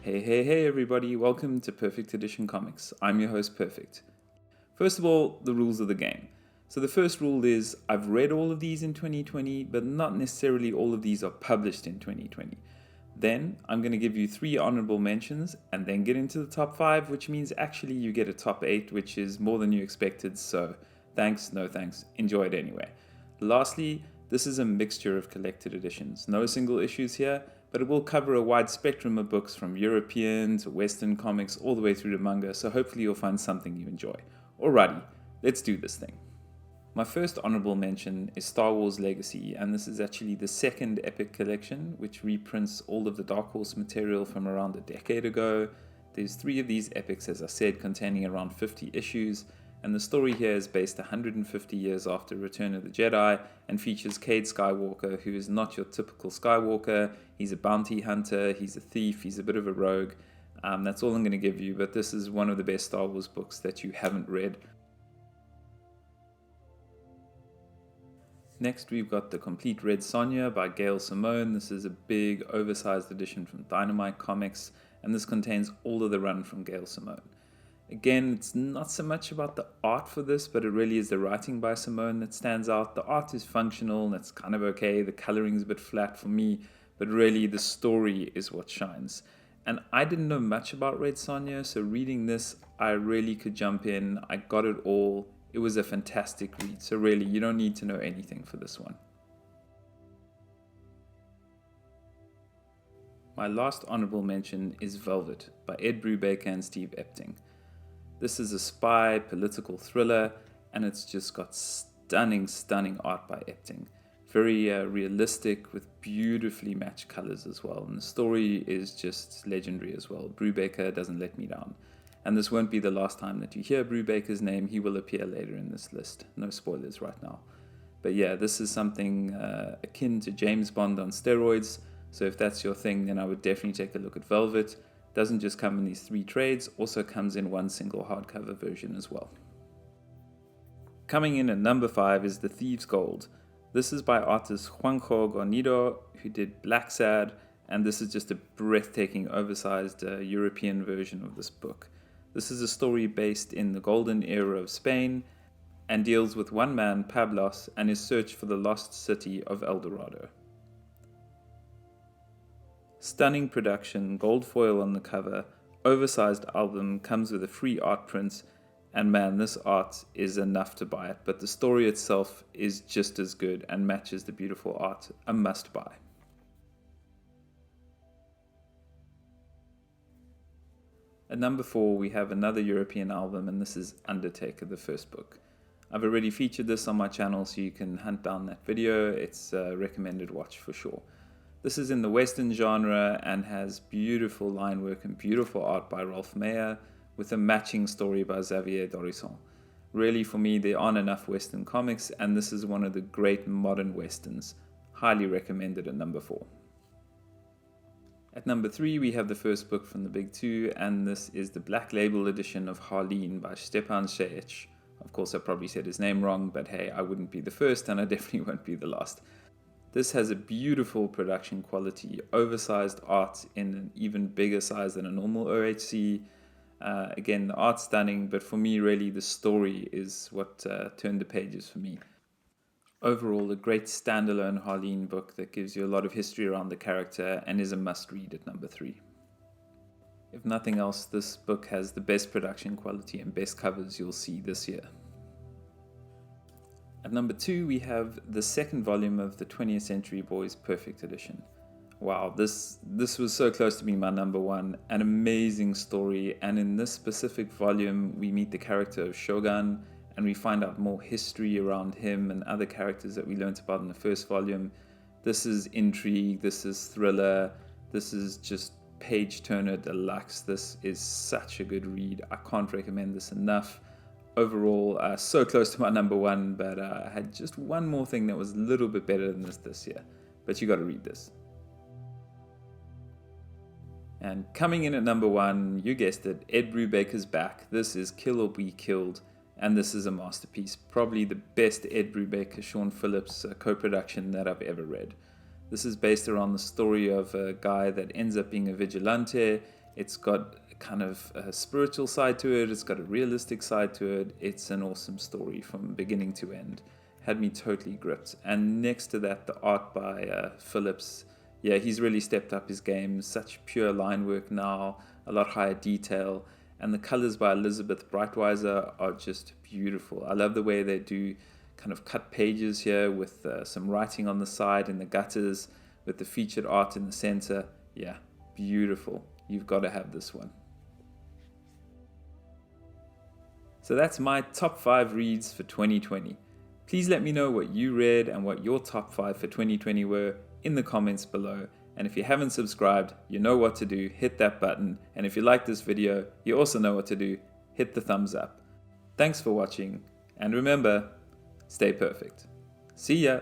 Hey everybody, welcome to Perfect Edition Comics. I'm your host Perfect. First of all, the rules of the game. So the first rule is I've read all of these in 2020, but not necessarily all of these are published in 2020. Then I'm going to give you 3 honorable mentions and then get into the top 5, which means actually you get a top 8, which is more than you expected, so thanks, no thanks, enjoy it anyway. Lastly, this is a mixture of collected editions, no single issues here, but it will cover a wide spectrum of books from European to Western comics all the way through to manga, so hopefully you'll find something you enjoy. Alrighty, let's do this thing. My first honorable mention is Star Wars Legacy, and this is actually the second epic collection, which reprints all of the Dark Horse material from around a decade ago. There's 3 of these epics, as I said, containing around 50 issues, and the story here is based 150 years after Return of the Jedi and features Cade Skywalker, who is not your typical Skywalker. He's a bounty hunter, he's a thief, he's a bit of a rogue. That's all I'm going to give you, but this is one of the best Star Wars books that you haven't read. Next, we've got The Complete Red Sonja by Gail Simone. This is a big, oversized edition from Dynamite Comics, and this contains all of the run from Gail Simone. Again, it's not so much about the art for this, but it really is the writing by Simone that stands out. The art is functional, and that's kind of okay. The coloring is a bit flat for me, but really the story is what shines. And I didn't know much about Red Sonja, so reading this, I really could jump in. I got it all. It was a fantastic read, so really, you don't need to know anything for this one. My last honorable mention is Velvet by Ed Brubaker and Steve Epting. This is a spy political thriller, and it's just got stunning art by Epting. Very realistic with beautifully matched colors as well, and the story is just legendary as well. Brubaker doesn't let me down. And this won't be the last time that you hear Brubaker's name. He will appear later in this list. No spoilers right now. But yeah, this is something akin to James Bond on steroids. So if that's your thing, then I would definitely take a look at Velvet. Doesn't just come in these 3 trades, also comes in one single hardcover version as well. Coming in at number 5 is the Thieves Gold. This is by artist Juanjo Garnido, who did Black Sad, and this is just a breathtaking, oversized European version of this book. This is a story based in the golden era of Spain and deals with one man, Pablos, and his search for the lost city of El Dorado. Stunning production, gold foil on the cover, oversized album, comes with a free art print, and man, this art is enough to buy it, but the story itself is just as good and matches the beautiful art. A must buy. At number 4, we have another European album, and this is Undertaker, the first book. I've already featured this on my channel, so you can hunt down that video. It's a recommended watch for sure. This is in the Western genre and has beautiful line work and beautiful art by Rolf Meyer with a matching story by Xavier Dorisson. Really, for me, there aren't enough Western comics, and this is one of the great modern Westerns. Highly recommended at number 4. At number 3, we have the first book from the big 2, and this is the Black Label edition of Harleen by Stepan Šejić. Of course, I probably said his name wrong, but hey, I wouldn't be the first, and I definitely won't be the last. This has a beautiful production quality, oversized art in an even bigger size than a normal OHC. Again, the art's stunning, but for me, really, the story is what turned the pages for me. Overall, a great standalone Harleen book that gives you a lot of history around the character and is a must-read at number 3. If nothing else, this book has the best production quality and best covers you'll see this year. At number 2, we have the second volume of the 20th Century Boys Perfect Edition. Wow, this was so close to being my number 1. An amazing story, and in this specific volume, we meet the character of Shogun, and we find out more history around him and other characters that we learnt about in the first volume. This is intrigue, this is thriller, this is just page-turner deluxe. This is such a good read. I can't recommend this enough. Overall, so close to my number 1, but I had just one more thing that was a little bit better than this year. But you got to read this. And coming in at number 1, you guessed it, Ed Brubaker's back. This is Kill or Be Killed, and this is a masterpiece. Probably the best Ed Brubaker, Sean Phillips co-production that I've ever read. This is based around the story of a guy that ends up being a vigilante, It's got kind of a spiritual side to it. It's got a realistic side to it. It's an awesome story from beginning to end. Had me totally gripped. And next to that, the art by Phillips. Yeah, he's really stepped up his game. Such pure line work now, a lot higher detail. And the colors by Elizabeth Breitweiser are just beautiful. I love the way they do kind of cut pages here with some writing on the side in the gutters, with the featured art in the center. Yeah, beautiful. You've got to have this one. So that's my top 5 reads for 2020. Please let me know what you read and what your top 5 for 2020 were in the comments below. And if you haven't subscribed, you know what to do. Hit that button. And if you like this video, you also know what to do. Hit the thumbs up. Thanks for watching. And remember, stay perfect. See ya.